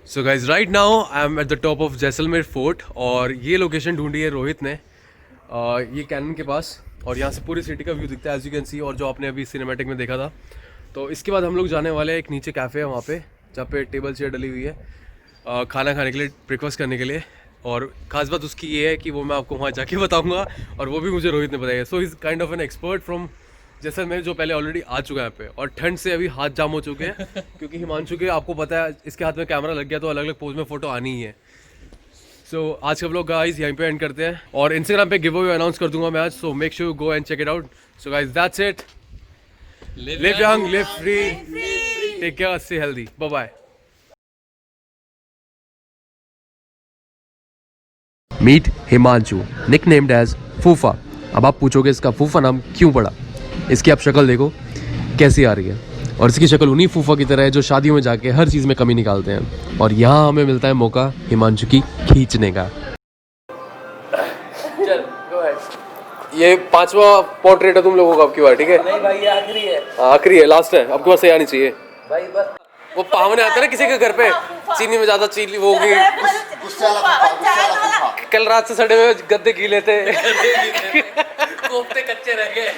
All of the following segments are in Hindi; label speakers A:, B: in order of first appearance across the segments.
A: So guys right now I am at the top of Jaisalmer fort और ये लोकेशन ढूंढी है रोहित ने ये कैनन के पास। और यहाँ से पूरी सिटी का व्यू दिखता है एज यू कैन सी, और जो आपने अभी सिनेमैटिक में देखा था। तो इसके बाद हम लोग जाने वाले हैं एक नीचे कैफ़े है वहाँ पे, जहाँ पे टेबल चेयर डली हुई है खाना खाने के लिए, ब्रेकफास्ट करने के लिए। और ख़ास बात उसकी ये है कि वो मैं आपको वहाँ जाके बताऊँगा, और वो भी मुझे रोहित ने बताया। So is kind of an expert from Jaisalmer, जो पहले ऑलरेडी आ चुका है यहाँ पे। और ठंड से अभी हाथ जाम हो चुके हैं क्योंकि हिमांशु के आपको पता है इसके हाथ में कैमरा लग गया तो अलग अलग पोज में फ़ोटो आनी ही है। सो आज का व्लॉग गाइस यहीं पे एंड करते हैं, और इंस्टाग्राम पे गिव अवे अनाउंस कर दूंगा मैं आज। So make sure go and check it out. So guys that's it, live young live free, take care, stay healthy, bye bye. Meet Himanshu, nicknamed as Fufa. अब आप पूछोगे इसका फूफा नाम क्यों पड़ा? इसकी आप शक्ल देखो कैसी आ रही है, और इसकी शक्ल उन्हीं फूफा की तरह है जो शादियों में जाके हर चीज़ में कमी निकालते हैं। और यहाँ हमें मिलता है मौका हिमांशु की खींचने का। चल गो अहेड। ये 5वां पोर्ट्रेट है तुम लोगों का आपकी बार, ठीक है?
B: नहीं भाई ये आखिरी है।
A: आखिरी है, लास्ट है, आपके पास सही आनी चाहिए
B: भाई बस
A: वो पावने आता है ना किसी के घर पे, चीनी में ज्यादा चीनी वो होगी। कल रात से सड़े हुए गद्दे गीले थे,
B: कोफ्ते कच्चे रह गए,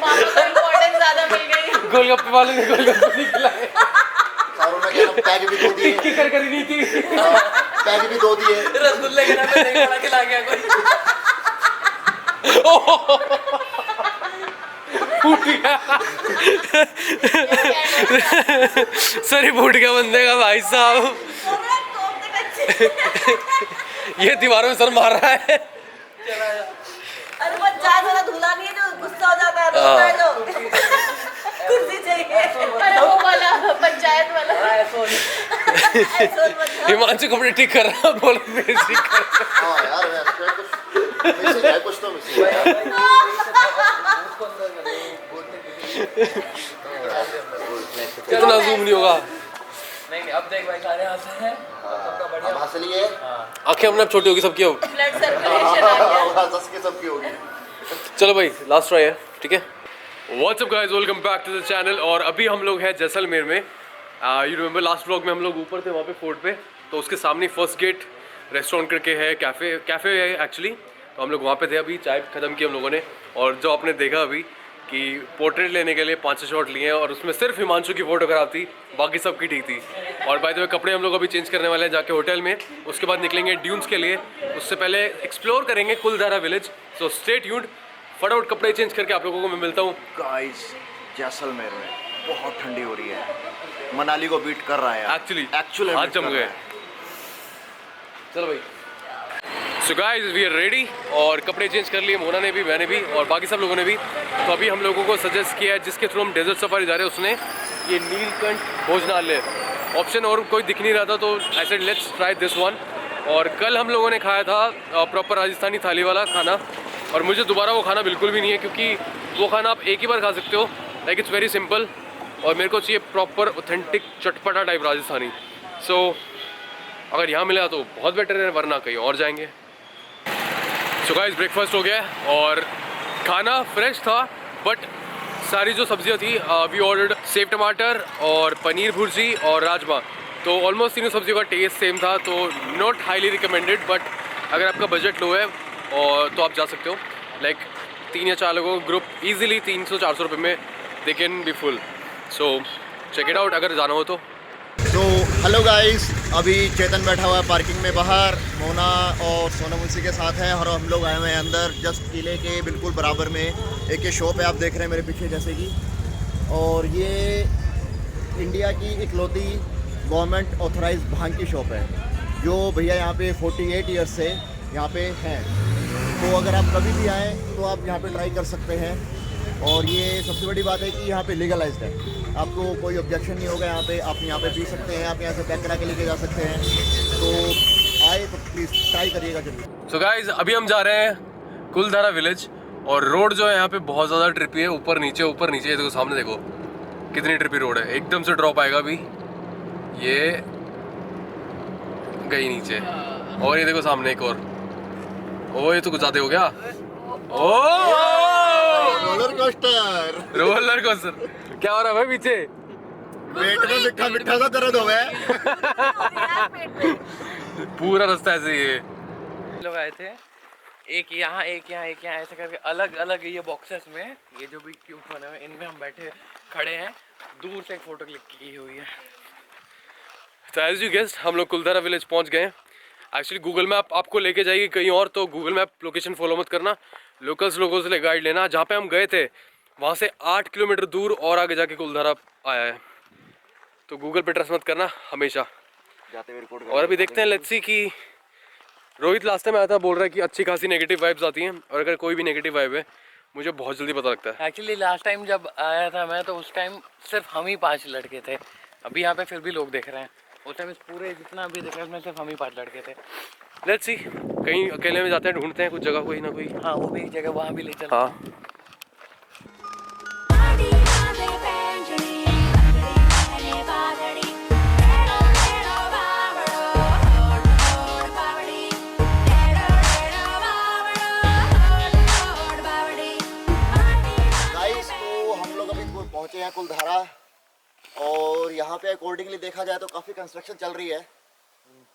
C: ज्यादा मिल गई।
A: गोलगप्पे वाले ने गोलगप्पे नहीं खिलाए,
D: पैग भी दो दिए,
A: टिक्की कर नहीं थी,
D: पैग भी दो दिए।
B: रसगुल्ले के नाम पे नहीं बड़ा खिला गया कोई।
A: फूट गया सर, फूट गया बंदे का भाई साहब। ये दीवारों में सर मार रहा है।
C: अरे वो ज्यादा धुला नहीं है जो गुस्सा हो जाता है, रोता है जो कुर्सी चाहिए। अरे वो वाला पंचायत वाला
A: हिमांशु कपड़े ठीक कर रहा है, बोल ठीक कर।
D: हाँ यार मैसेज है कुछ तो मैसेज है।
A: कितना जूम नहीं होगा।
B: नहीं अब देख भाई सारे हंसे हैं, सबका बढ़िया।
D: अब हंस लिए,
A: आंखें अपने आप छोटी होगी सबकी अब।
C: ब्लड सर्कुलेशन आ गया।
D: हंस के सबकी होगी।
A: चलो भाई लास्ट ट्राई है, ठीक है? What's up guys, welcome back to the channel. और अभी हम लोग हैं जैसलमेर में। यू रिमेंबर लास्ट व्लॉग में हम लोग ऊपर थे वहाँ पे फोर्ट पे, तो उसके सामने फर्स्ट गेट रेस्टोरेंट करके है, कैफ़े है एक्चुअली। तो हम लोग वहाँ पे थे, अभी चाय ख़त्म की हम लोगों ने। और जो आपने देखा अभी कि पोर्ट्रेट लेने के लिए 5 शॉट लिए हैं, और उसमें सिर्फ हिमांशु की फ़ोटो खराब थी, बाकी सबकी ठीक थी। और बाय द वे कपड़े हम लोग अभी चेंज करने वाले हैं जाके होटल में, उसके बाद निकलेंगे ड्यून्स के लिए। उससे पहले एक्सप्लोर करेंगे कुलधारा विलेज। सो स्टे ट्यून्ड, फटाफट कपड़े चेंज करके आप लोगों को मैं मिलता हूँ।
D: गाइस जैसलमेर में बहुत ठंडी हो रही है, मनाली को बीट कर रहा है
A: एक्चुअली हाथ जम गए। चलो भाई, so guys we are ready, और कपड़े चेंज कर लिए मोना ने भी, मैंने भी, और बाकी सब लोगों ने भी। तो अभी हम लोगों को सजेस्ट किया है जिसके थ्रू हम डेजर्ट सफारी जा रहे हैं, उसने ये नीलकंठ भोजनालय ऑप्शन और कोई दिख नहीं रहा था, तो I said let's try this one. और कल हम लोगों ने खाया था प्रॉपर राजस्थानी थाली वाला खाना, और मुझे दोबारा वो खाना बिल्कुल भी नहीं है, क्योंकि वो खाना आप एक ही बार खा सकते हो, लाइक इट्स वेरी सिंपल। और मेरे को चाहिए प्रॉपर ऑथेंटिक चटपटा टाइप राजस्थानी। सो अगर यहाँ मिला तो बहुत बेटर है, वरना कहीं और जाएंगे। सो गाइस ब्रेकफास्ट हो गया और खाना फ्रेश था, बट सारी जो सब्जियाँ थी वी ऑर्डर्ड सेव टमाटर और पनीर भुर्जी और राजमा। तो ऑलमोस्ट तीनों सब्जियों का टेस्ट सेम था, तो नॉट हाईली रिकमेंडेड, बट अगर आपका बजट लो है और तो आप जा सकते हो। लाइक 3 या 4 लोगों का ग्रुप ईजिली 300-400 रुपये में they can be full. So check it out अगर जाना हो तो।
D: तो हेलो गाइस, अभी चेतन बैठा हुआ है पार्किंग में बाहर, मोना और सोनम उसी के साथ हैं, और हम लोग आए हुए हैं अंदर जस्ट किले के बिल्कुल बराबर में एक ये शॉप है, आप देख रहे हैं मेरे पीछे जैसे कि। और ये इंडिया की इकलौती गवर्नमेंट ऑथराइज्ड भांग की शॉप है, जो भैया यहाँ पे 48 ईयर्स से यहाँ पे हैं। तो अगर आप कभी भी आएँ तो आप यहाँ पे ट्राई कर सकते हैं। और ये सबसे बड़ी बात है कि यहाँ पे लीगलाइज्ड है, आपको कोई ऑब्जेक्शन नहीं होगा। यहाँ पे पी सकते हैं, आप यहाँ से पैक करा के लेके जा सकते हैं। तो आए तो प्लीज़ ट्राई करिएगा जरूर।
A: सो गाइज अभी हम जा रहे हैं कुलधारा विलेज, और रोड जो है यहाँ पे बहुत ज़्यादा ट्रिपी है, ऊपर नीचे देखो, सामने देखो कितनी ट्रिपी रोड है। एकदम से ड्रॉप आएगा अभी, ये गई नीचे, और ये देखो सामने एक और। ओ ये तो कुछ ज़्यादा हो गया।
D: रोलर कोस्टर
A: क्या हो रहा है भाई पीछे?
D: पेट में मिठा मिठा सा दर्द हो गया
A: पूरा रास्ता ऐसे ही है।
B: लोग आए थे, एक यहाँ एक यहाँ एक यहाँ ऐसे करके अलग अलग ये बॉक्सेस में, ये जो भी क्यूब बने हुए इनमें हम बैठे खड़े हैं, दूर से एक फोटो क्लिक की हुई है।
A: तो एज यू गेस्ट हम लोग कुलधारा विलेज पहुंच गए हैं। एक्चुअली गूगल मैप आपको लेके जाएगी कहीं और, तो गूगल मैप लोकेशन फॉलो मत करना, लोकल्स लोगों से गाइड लेना। जहाँ पे हम गए थे वहाँ से 8 किलोमीटर दूर और आगे जाके कुलधारा आया है, तो गूगल पे ट्रस्ट मत करना हमेशा। और अभी देखते हैं, लेट्स सी कि रोहित लास्ट टाइम आया था, बोल रहा है कि अच्छी खासी नेगेटिव वाइब्स आती हैं, और अगर कोई भी नेगेटिव वाइब है मुझे बहुत जल्दी पता लगता है।
B: एक्चुअली लास्ट टाइम जब आया था मैं, तो उस टाइम सिर्फ हम ही 5 लड़के थे। अभी यहाँ पे फिर भी लोग देख रहे हैं, उस टाइम इस पूरे जितना अभी देख रहे हैं उसमें सिर्फ हम ही 5 लड़के थे।
A: लेट्स सी, कहीं अकेले में जाते हैं, ढूंढते हैं कुछ जगह कोई ना कोई।
B: हाँ, वो भी एक जगह वहाँ भी ले चलते हैं।
A: हाँ
D: गाइस, तो हम लोग अभी पहुंचे हैं कुलधारा, और यहाँ पे अकॉर्डिंगली देखा जाए तो काफ़ी कंस्ट्रक्शन चल रही है,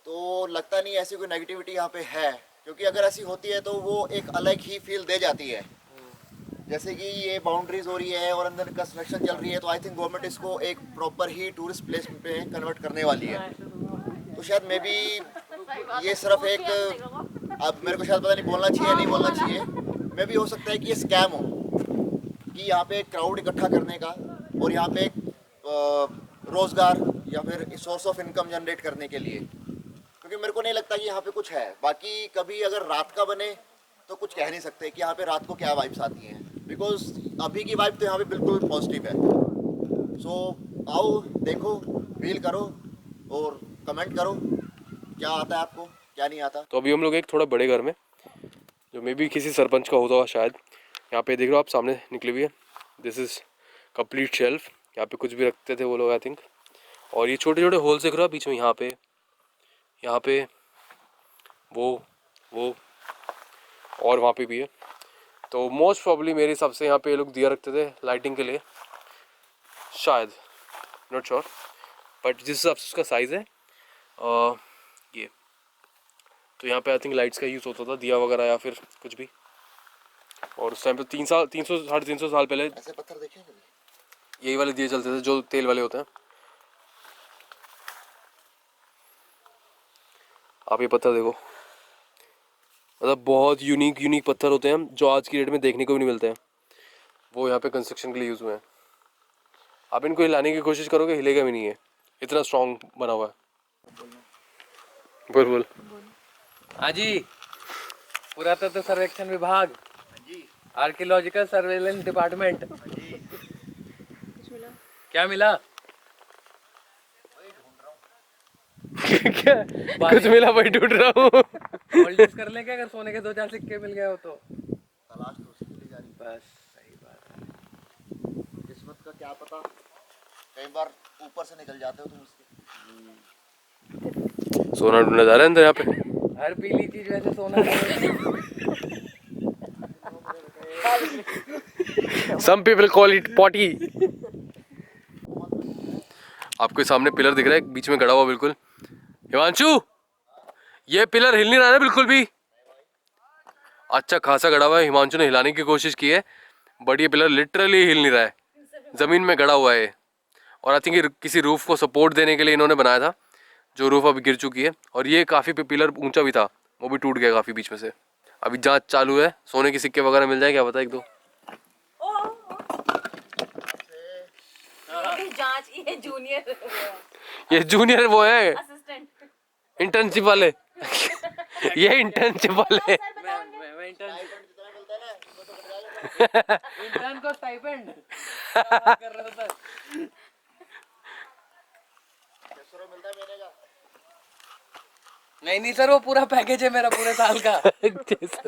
D: तो लगता नहीं ऐसी कोई नेगेटिविटी यहाँ पे है, क्योंकि अगर ऐसी होती है तो वो एक अलग ही फील दे जाती है। जैसे कि ये बाउंड्रीज हो रही है और अंदर कंस्ट्रक्शन चल रही है, तो आई थिंक गवर्नमेंट इसको एक प्रॉपर ही टूरिस्ट प्लेस पे कन्वर्ट करने वाली है। तो शायद मे बी ये सिर्फ एक, अब मेरे को शायद पता नहीं बोलना चाहिए नहीं बोलना चाहिए, मे बी हो सकता है कि ये स्कैम हो, कि यहाँ पे क्राउड इकट्ठा करने का और यहाँ पे रोज़गार या फिर सोर्स ऑफ इनकम जनरेट करने के लिए, क्योंकि मेरे को नहीं लगता कि यहाँ पे कुछ है। बाकी कभी अगर रात का बने तो कुछ कह नहीं सकते कि यहाँ पे रात को क्या वाइब्स आती हैं, बिकॉज अभी की वाइब तो यहाँ पे बिल्कुल पॉजिटिव है। सो आओ, देखो, फील करो और कमेंट करो क्या आता है आपको, क्या नहीं आता।
A: तो अभी हम लोग एक थोड़ा बड़े घर में, जो मे बी किसी सरपंच का होता हुआ शायद। यहाँ पे देख रहे हो आप, सामने निकली हुई है, दिस इज़ कंप्लीट शेल्फ। यहाँ पे कुछ भी रखते थे वो लोग आई थिंक, और ये छोटे छोटे होल्स देख रहे हो बीच में, यहाँ पे वो और वहाँ पे भी है। तो मोस्ट प्रॉब्ली मेरे हिसाब से यहाँ पे ये लोग दिया रखते थे लाइटिंग के लिए शायद, नॉट श्योर, बट जिस हिसाब से उसका साइज़ है ये, तो यहाँ पे आई थिंक लाइट्स का यूज़ होता था, दिया वगैरह या फिर कुछ भी। और उस टाइम पे 300 साढ़े 300 साल पहले
D: ऐसे पत्थर देखे
A: यही वाले दिए चलते थे जो तेल वाले होते हैं। आप ये पत्थर देखो, मतलब बहुत यूनिक पत्थर होते हैं जो आज की डेट में देखने को भी नहीं मिलते हैं, वो यहाँ पे कंस्ट्रक्शन के लिए यूज़ हुए हैं। आप इनको हिलाने की कोशिश करोगे, हिलेगा भी नहीं है, इतना स्ट्रॉन्ग बना हुआ है। बोल
B: हाँ जी, पुरातत्व सर्वेक्षण विभाग, आर्कियोलॉजिकल सर्वेलेंस डिपार्टमेंट। क्या मिला?
A: क्या कुछ मिला, वही ढूंढ रहा हूँ।
B: होल्डिंग्स कर लें क्या, अगर सोने के 2-4 सिक्के मिल गए हो तो?
D: तलाश तो उसी के लिए जारी।
B: बस सही बात है।
D: किस्मत का क्या पता, कई बार ऊपर से निकल जाते हो तुम उसके।
A: सोना ढूंढा जा रहा है अंदर यहाँ पे।
B: हर पीली चीज वैसे सोना नहीं।
A: Some people call it potty। आपके सामने पिलर दिख रहा है बीच में गड़ा हुआ बिल्कुल। हिमांशु, ये पिलर हिल नहीं रहा है बिल्कुल भी। अच्छा खासा गड़ा हुआ है, हिमांशु ने हिलाने की कोशिश की है, बट ये पिलर लिटरली हिल नहीं रहा है, जमीन में गड़ा हुआ है। और आई थिंक किसी रूफ को सपोर्ट देने के लिए इन्होंने बनाया था, जो रूफ अभी गिर चुकी है। और ये काफ़ी पिलर ऊंचा भी था, वो भी टूट गया काफ़ी बीच में से। अभी जांच चालू है, सोने के सिक्के वगैरह मिल जाए क्या पता, 1-2।
C: जांच, ये जूनियर,
A: ये जूनियर वो है
C: असिस्टेंट,
A: इंटर्नशिप वाले। ये इंटर्नशिप वाले।
B: मैं इंटर्न को स्टाइपेंड कर रहा था। नहीं सर, वो पूरा पैकेज है मेरा पूरे साल का।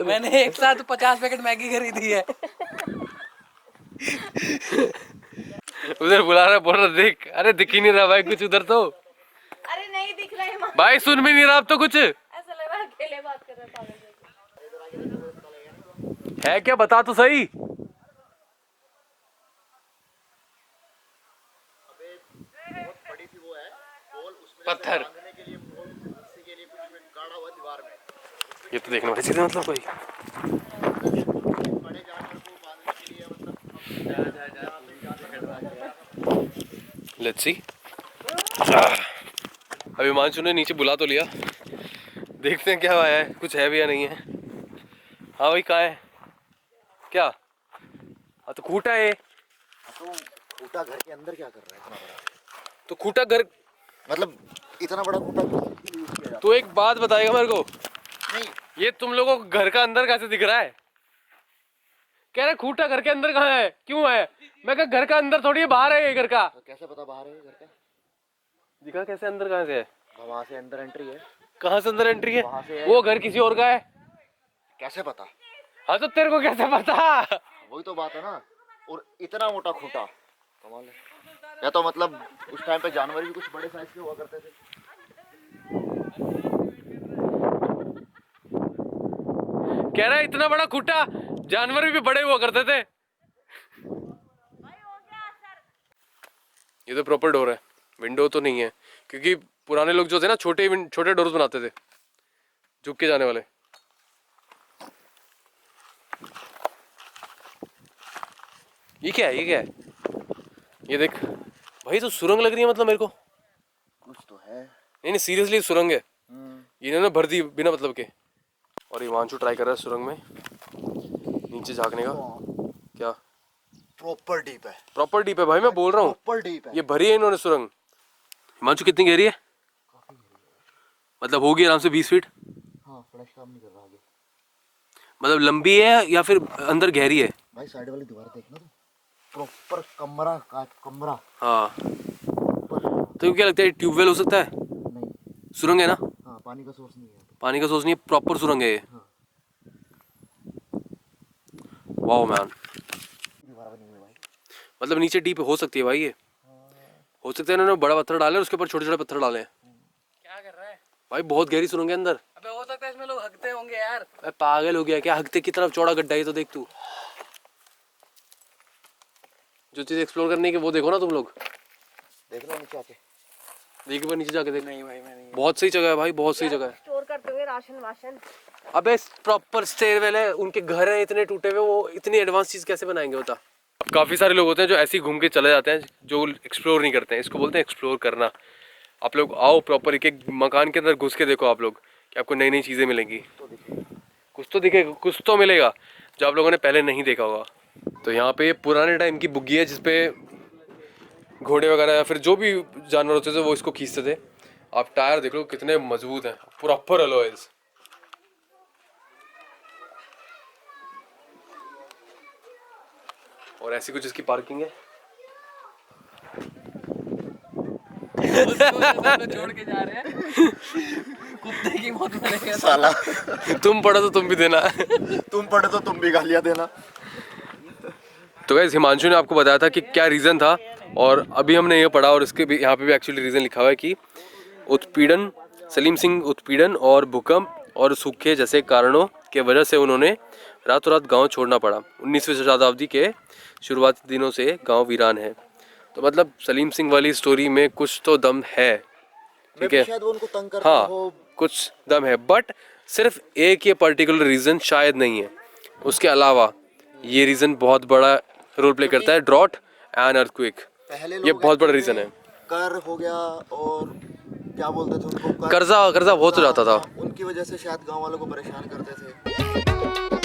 B: मैंने एक साथ 50 पैकेट मैगी खरीदी है।
A: उधर बुला रहा, बोल रहा देख, अरे दिख ही नहीं रहा भाई कुछ उधर तो।
C: अरे नहीं दिख रहा है
A: भाई सुन भी नहीं रहा अब तो कुछ।
C: ऐसा लग रहा है अकेले बात कर रहे हैं पागल जैसे।
A: है क्या, बता तो सही।
B: पत्थर।
D: बांधने के लिए रस्सी के लिए कुछ भी गाड़ा हुआ दीवार में।
A: ये तो देखने वाली चीज़ है मतलब भाई।
D: बड़े जानवर को बांधने के लिए मतलब
A: लेट्स सी। अभी हिमांशु ने नीचे बुला तो लिया, देखते हैं क्या आया है, कुछ है भी या नहीं है। हाँ भाई कहाँ है क्या? हाँ तो खूटा है।
D: तो खूटा घर के अंदर क्या कर रहा है इतना बड़ा?
A: तो खूटा घर
D: मतलब इतना बड़ा खूटा यूज किया जाता
A: तो एक बात बताएगा मेरे को,
D: नहीं।
A: ये तुम लोगों को घर का अंदर कैसे दिख रहा है? कह रहे खूटा घर के अंदर कहाँ है, क्यों है? मैं कहा घर का अंदर थोड़ी है, बाहर है ये घर का।
D: तो कैसे पता बाहर है घर का?
A: दिखा कैसे अंदर कहाँ से है?
D: वहां से अंदर एंट्री है।
A: कहाँ से अंदर एंट्री है?
D: वहां से है।
A: वो घर किसी और का है।
D: कैसे पता?
A: हाँ तो तेरे को कैसे पता?
D: वही तो बात है ना। और इतना मोटा खूटा, कमाल है। या तो मतलब उस टाइम पे जानवर भी कुछ बड़े साइज के हुआ करते थे।
A: कह रहा है इतना बड़ा खूटा, जानवर भी बड़े हुआ करते थे। ये तो प्रॉपर डोर है, विंडो तो नहीं है, क्योंकि पुराने लोग जो थे ना छोटे छोटे डोर्स बनाते थे, झुक के जाने वाले। ये क्या है, ये क्या है? ये देख भाई, तो सुरंग लग रही है मतलब मेरे को।
D: कुछ तो है।
A: नहीं नहीं सीरियसली सुरंग है, इन्होंने भर दी बिना मतलब के। और हिमांशु ट्राई कर रहा है सुरंग में नीचे झांकने का। क्या
D: प्रॉपर डीप है।
A: प्रॉपर डीप है भाई, मैं बोल रहा हूँ
D: प्रॉपर डीप है।
A: ये भरी है इन्होंने सुरंग। हिमांशु कितनी गहरी है? मतलब होगी आराम से 20 फीट।
D: हाँ फ्लैश काम नहीं कर रहा आगे।
A: मतलब लंबी है या फिर अंदर गहरी है?
D: भाई साइड वाली दीवार देखना तो प्रॉपर कमरा का कमरा।
A: हाँ तो क्या लगता है ट्यूबवेल हो सकता है?
D: नहीं।
A: सुरंग है ना?
D: हाँ पानी का सोर्स नहीं है।
A: पानी का सोर्स नहीं है, प्रॉपर सुरंग है ये।
D: हाँ।
A: वाओ मैन,
D: दीवार बनी हुई है भाई।
A: मतलब नीचे डीप हो सकती है भाई ये। हो सकता है इन्होंने बड़ा पत्थर डाले और उसके ऊपर छोटे छोटे पत्थर डाले हैं।
B: क्या कर रहा है
A: भाई बहुत गहरी सुरंग है अंदर।
B: अबे? हो सकता है इसमें लोग हगते होंगे यार।
A: अबे पागल हो गया क्या? हगते की तरफ चौड़ा गड्ढा है तो देख तू। जो चीज एक्सप्लोर करने की वो देखो ना तुम लोग।
D: देख लो नीचे आके।
A: देख पर नीचे जाके देख।
B: नहीं भाई मैं नहीं।
A: बहुत सही जगह है भाई, बहुत सही जगह है।
C: स्टोर करते हुए राशन वाशन।
A: अबे प्रॉपर स्टेयरवेल है, उनके घर हैं इतने टूटे हुए, वो इतनी एडवांस चीज कैसे बनाएंगे होता? अब काफी सारे लोग होते हैं जो ऐसे ही घूम के चले जाते हैं, जो एक्सप्लोर नहीं करते हैं। इसको बोलते हैं एक्सप्लोर करना। आप लोग आओ प्रॉपर एक एक मकान के अंदर घुस के देखो आप लोग, कि आपको नई नई चीजें मिलेंगी। कुछ तो दिखेगा, कुछ तो मिलेगा जो आप लोगों ने पहले नहीं देखा होगा। तो यहाँ पे पुराने टाइम की बुग्गी है जिसपे घोड़े वगैरह या फिर जो भी जानवर होते थे वो इसको खींचते थे। आप टायर देख लो कितने मजबूत हैं, प्रॉपर अलॉयज। और ऐसी कुछ इसकी पार्किंग है।
B: छोड़ के जा रहे हैं कुत्ते की मौत मरेगा
D: साला।
A: तुम पढ़ो तो तुम भी देना।
D: तुम पढ़े तो तुम भी गालियां देना।
A: तो गाइस हिमांशु ने आपको बताया था कि क्या रीज़न था, और अभी हमने ये पढ़ा और इसके भी यहाँ पे भी एक्चुअली रीज़न लिखा हुआ है कि उत्पीड़न, सलीम सिंह उत्पीड़न और भूकंप और सूखे जैसे कारणों के वजह से उन्होंने रातों रात गांव छोड़ना पड़ा। 19वीं शताब्दी के शुरुआती दिनों से गांव वीरान है। तो मतलब सलीम सिंह वाली स्टोरी में कुछ तो दम है, ठीक है?
D: शायद वो उनको तंग करता
A: हाँ
D: हो।
A: कुछ दम है, बट सिर्फ एक ये पर्टिकुलर रीज़न शायद नहीं है। उसके अलावा ये रीज़न बहुत बड़ा रोल प्ले करता है, ड्रॉट एंड अर्थक्वेक।
D: पहले
A: ये बहुत बड़ा रीज़न है।
D: कर हो गया और क्या बोलते थे उनको,
A: कर्जा बहुत हो जाता था।
D: उनकी वजह से शायद गांव वालों को परेशान करते थे।